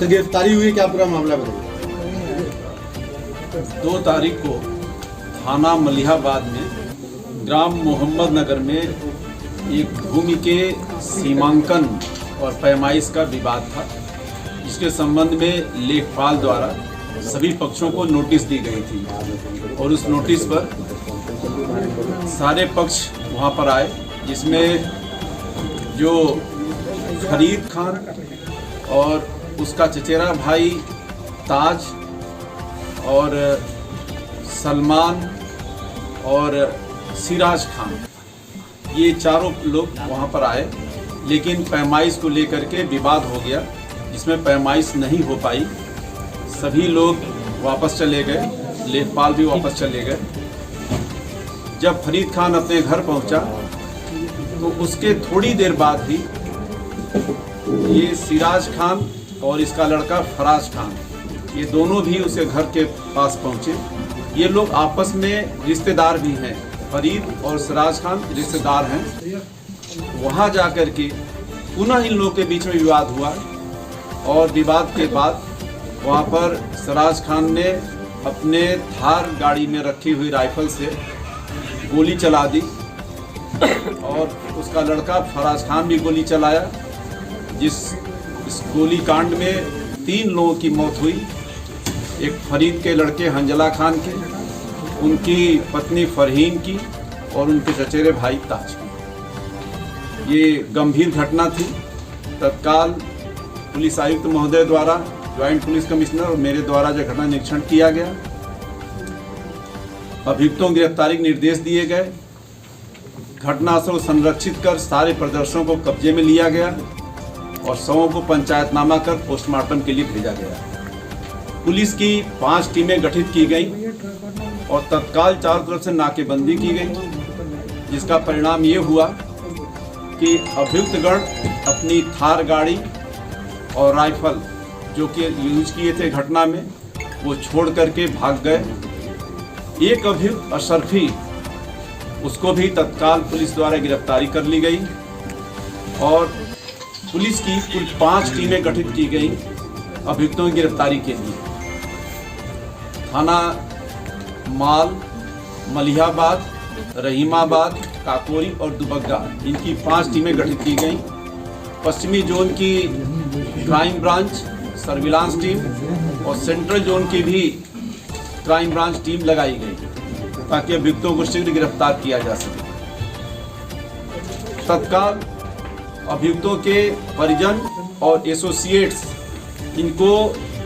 गिरफ्तारी हुई, क्या पूरा मामला बताइए। 2 तारीख को थाना मलिहाबाद में ग्राम मोहम्मद नगर में एक भूमि के सीमांकन और पैमाइश का विवाद था, जिसके संबंध में लेखपाल द्वारा सभी पक्षों को नोटिस दी गई थी और उस नोटिस पर सारे पक्ष वहां पर आए, जिसमें जो फरीद खान और उसका चचेरा भाई ताज और सलमान और सिराज खान, ये चारों लोग वहां पर आए, लेकिन पैमाइश को लेकर के विवाद हो गया, जिसमें पैमाइश नहीं हो पाई। सभी लोग वापस चले गए, लेखपाल भी वापस चले गए। जब फरीद खान अपने घर पहुंचा तो उसके थोड़ी देर बाद ही ये सिराज खान और इसका लड़का फराज खान, ये दोनों भी उसके घर के पास पहुंचे। ये लोग आपस में रिश्तेदार भी हैं, फरीद और सिराज खान रिश्तेदार हैं। वहां जाकर के पुनः इन लोगों के बीच में विवाद हुआ और विवाद के बाद वहां पर सिराज खान ने अपने थार गाड़ी में रखी हुई राइफल से गोली चला दी और उसका लड़का फराज खान भी गोली चलाया, इस गोली कांड में 3 लोगों की मौत हुई। एक फरीद के लड़के हंजला खान की, उनकी पत्नी फरहीन की और उनके चचेरे भाई ताज की। ये गंभीर घटना थी। तत्काल पुलिस आयुक्त महोदय द्वारा, ज्वाइंट पुलिस कमिश्नर और मेरे द्वारा जो घटना निरीक्षण किया गया, अभियुक्तों की गिरफ्तारी के निर्देश दिए गए। घटनास्थल को संरक्षित कर सारे प्रदर्शनों को कब्जे में लिया गया और शवों को पंचायतनामा कर पोस्टमार्टम के लिए भेजा गया। पुलिस की 5 टीमें गठित की गई और तत्काल चारों तरफ से नाकेबंदी की गई, जिसका परिणाम ये हुआ कि अभियुक्तगण अपनी थार गाड़ी और राइफल जो कि यूज किए थे घटना में, वो छोड़ करके भाग गए। एक अभियुक्त अशरफी, उसको भी तत्काल पुलिस द्वारा गिरफ्तारी कर ली गई और पुलिस की कुल 5 टीमें गठित की गई अभियुक्तों की गिरफ्तारी के लिए। थाना माल, मलिहाबाद, रहीमाबाद, काकोरी और दुबग्गा, इनकी 5 टीमें गठित की गई। पश्चिमी जोन की क्राइम ब्रांच, सर्विलांस टीम और सेंट्रल जोन की भी क्राइम ब्रांच टीम लगाई गई ताकि अभियुक्तों को शीघ्र गिरफ्तार किया जा सके। तत्काल अभियुक्तों के परिजन और एसोसिएट्स, इनको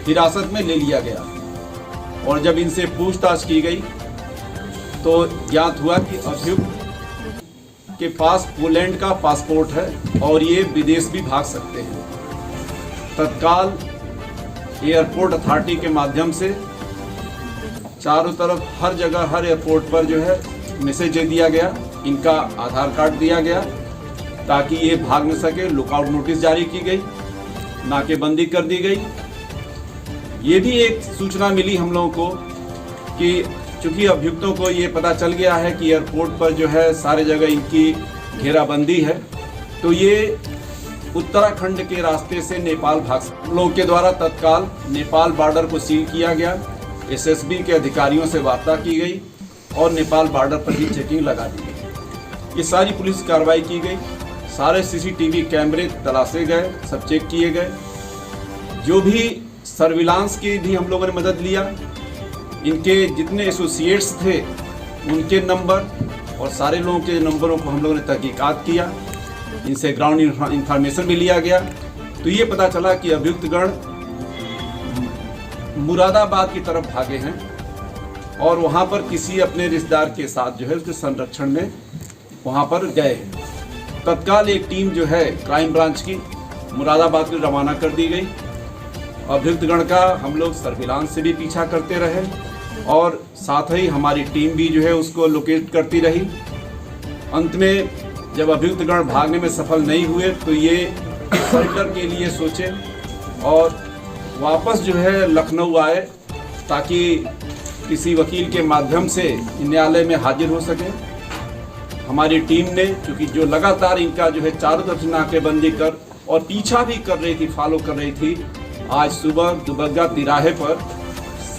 हिरासत में ले लिया गया और जब इनसे पूछताछ की गई तो ज्ञात हुआ कि अभियुक्त के पास पोलैंड का पासपोर्ट है और ये विदेश भी भाग सकते हैं। तत्काल एयरपोर्ट अथॉरिटी के माध्यम से चारों तरफ हर जगह, हर एयरपोर्ट पर जो है मैसेज दे दिया गया, इनका आधार कार्ड दिया गया ताकि ये भाग न सके। लुकआउट नोटिस जारी की गई, नाकेबंदी कर दी गई। ये भी एक सूचना मिली हम लोगों को कि चूंकि अभियुक्तों को ये पता चल गया है कि एयरपोर्ट पर जो है सारे जगह इनकी घेराबंदी है, तो ये उत्तराखंड के रास्ते से नेपाल भाग सकते। लोगों के द्वारा तत्काल नेपाल बॉर्डर को सील किया गया, एसएसबी के अधिकारियों से वार्ता की गई और नेपाल बॉर्डर पर ही चेकिंग लगा दी गई। ये सारी पुलिस कार्रवाई की गई, सारे सीसीटीवी कैमरे तलाशे गए, सब चेक किए गए। जो भी सर्विलांस की भी हम लोगों ने मदद लिया, इनके जितने एसोसिएट्स थे उनके नंबर और सारे लोगों के नंबरों को हम लोगों ने तहकीकात किया, इनसे ग्राउंड इंफॉर्मेशन भी लिया गया। तो ये पता चला कि अभियुक्तगण मुरादाबाद की तरफ भागे हैं और वहाँ पर किसी अपने रिश्तेदार के साथ जो है उसके संरक्षण में वहाँ पर गए हैं। तत्काल एक टीम जो है क्राइम ब्रांच की मुरादाबाद को रवाना कर दी गई। अभियुक्तगण का हम लोग सर्विलांस से भी पीछा करते रहे और साथ ही हमारी टीम भी जो है उसको लोकेट करती रही अंत में जब अभियुक्तगण भागने में सफल नहीं हुए तो ये सरेंडर के लिए सोचे और वापस जो है लखनऊ आए ताकि किसी वकील के माध्यम से न्यायालय में हाजिर हो सके। हमारी टीम ने, चूँकि जो लगातार इनका जो है चारों तरफ से नाकेबंदी कर और पीछा भी कर रही थी, फॉलो कर रही थी, आज सुबह दुबग्गा तिराहे पर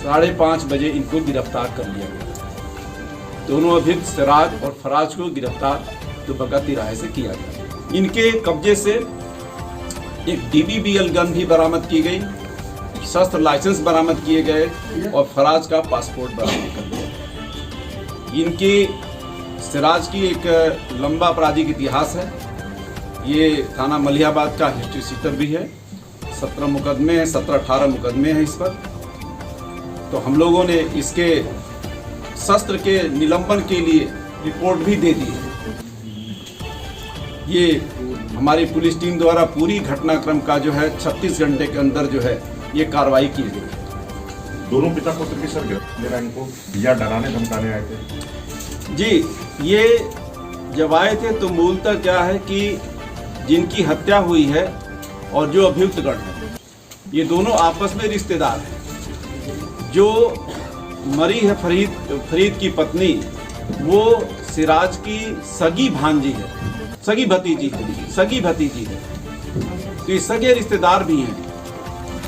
5:30 बजे इनको गिरफ्तार कर लिया गया। दोनों अभियुक्त सिराज और फराज को गिरफ्तार दुबग्गा तिराहे से किया गया। इनके कब्जे से एक DBBL गन भी बरामद की गई, शस्त्र लाइसेंस बरामद किए गए और फराज का पासपोर्ट बरामद कर दिया। इनकी सिराज की एक लंबा आपराधिक इतिहास है। ये थाना मलिहाबाद का हिस्ट्री शीटर भी है। 17 मुकदमे हैं, 17-18 मुकदमे हैं इस पर। तो हम लोगों ने इसके शस्त्र के निलंबन के लिए रिपोर्ट भी दे दी है। ये हमारी पुलिस टीम द्वारा पूरी घटनाक्रम का जो है 36 घंटे के अंदर जो है ये कार्रवाई की गई। दोनों पिता पुत्र की सर मेरा इनको या डराने धमकाने आए थे? जी, ये जब आए थे तो मूलतः क्या है कि जिनकी हत्या हुई है और जो अभियुक्तगण है ये दोनों आपस में रिश्तेदार हैं। जो मरी है फरीद की पत्नी, वो सिराज की सगी भांजी है, सगी भतीजी है। तो ये सगे रिश्तेदार भी हैं,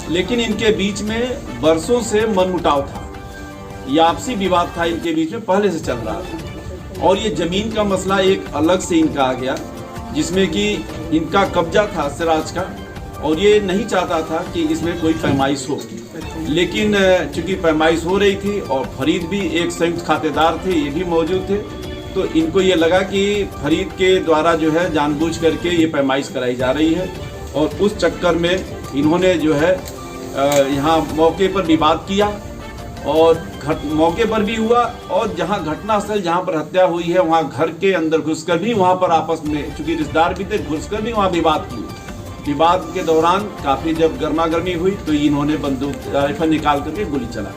लेकिन इनके बीच में बरसों से मनमुटाव था, ये आपसी विवाद था इनके बीच में, पहले से चल रहा था। और ये जमीन का मसला एक अलग से इनका आ गया, जिसमें कि इनका कब्जा था सिराज का और ये नहीं चाहता था कि इसमें कोई पैमाइश हो। लेकिन चूंकि पैमाइश हो रही थी और फरीद भी एक संयुक्त खातेदार थे, ये भी मौजूद थे, तो इनको ये लगा कि फरीद के द्वारा जो है जानबूझ करके ये पैमाइश कराई जा रही है। और उस चक्कर में इन्होंने जो है यहाँ मौके पर विवाद किया और मौके पर भी हुआ, और जहाँ घटनास्थल जहाँ पर हत्या हुई है वहाँ घर के अंदर घुसकर भी वहाँ पर आपस में, चूंकि रिश्तेदार भी थे, घुसकर भी वहाँ विवाद किए। विवाद के दौरान काफी जब गर्मा गर्मी हुई तो इन्होंने बंदूक राइफल निकाल करके गोली चला।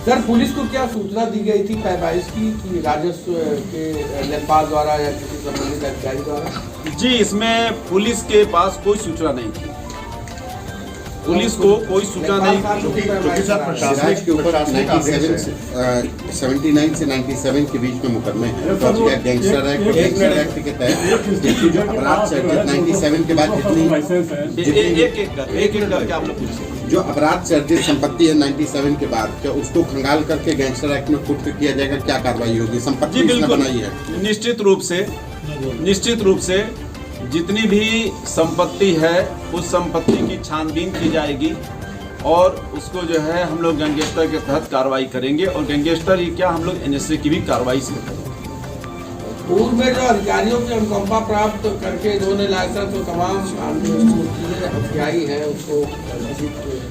सर, पुलिस को क्या सूचना दी गई थी पैमाइश की कि राजस्व के लेखपाल द्वारा या किसी संबंधित अधिकारी द्वारा? जी, इसमें पुलिस के पास कोई सूचना नहीं थी। पुलिस को कोई सूचना नहीं थी। सिराज के ऊपर 79 से 97 के बीच में मुकदमे हैं। गैंगस्टर एक्ट के तहत अपराध सर्जित 97 के बाद एक करके आप लोग पूछिए। जो अपराध सर्जित संपत्ति है 97 के बाद, क्या उसको खंगाल करके गैंगस्टर एक्ट में पुट किया जाएगा? क्या कार्रवाई होगी? संपत्ति इसने बनाई है। निश्चित रूप से जितनी भी संपत्ति है उस संपत्ति की छानबीन की जाएगी और उसको जो है हम लोग गैंगस्टर के तहत कार्रवाई करेंगे। और गैंगस्टर ही क्या, हम लोग NSA की भी कार्रवाई से करेंगे। पूर्व में जो अधिकारियों की अनुकंपा प्राप्त करके इन्होंने लाइसेंस और तमाम चीजें हथियाई है उसको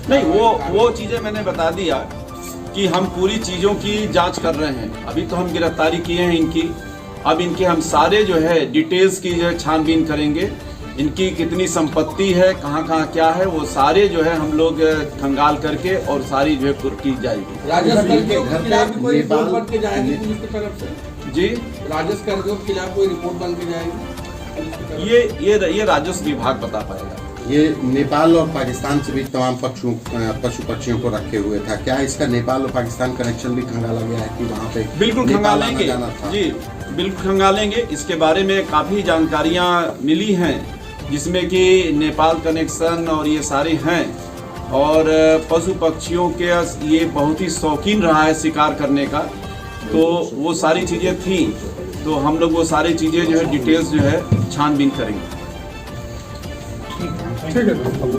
नहीं, वो चीजें मैंने बता दिया कि हम पूरी चीजों की जांच कर रहे हैं। अभी तो हम गिरफ्तारी किए हैं इनकी, अब इनके हम सारे जो है डिटेल्स की जो है छानबीन करेंगे। इनकी कितनी संपत्ति है, कहाँ कहाँ क्या है, वो सारे जो है हम लोग खंगाल करके और सारी जो है की जाएगी। राजस्व कर्मियों के खिलाफ कोई रिपोर्ट बन के जाएगी पुलिस की तरफ से? जी, राजस्व कर्मियों के खिलाफ कोई रिपोर्ट बन के जाएगी? ये राजस्व विभाग बता पाएगा। ये नेपाल और पाकिस्तान से भी तमाम पशु पक्षियों को रखे हुए था। क्या इसका नेपाल और पाकिस्तान कनेक्शन भी खंगाला गया है कि वहाँ पे? बिल्कुल खंगालेंगे जी, बिल्कुल खंगालेंगे। इसके बारे में काफ़ी जानकारियाँ मिली हैं, जिसमें कि नेपाल कनेक्शन और ये सारे हैं। और पशु पक्षियों के ये बहुत ही शौकीन रहा है शिकार करने का, तो वो सारी चीज़ें थी। तो हम लोग वो सारी चीज़ें जो है डिटेल्स जो है छानबीन करेंगे। ठीक है।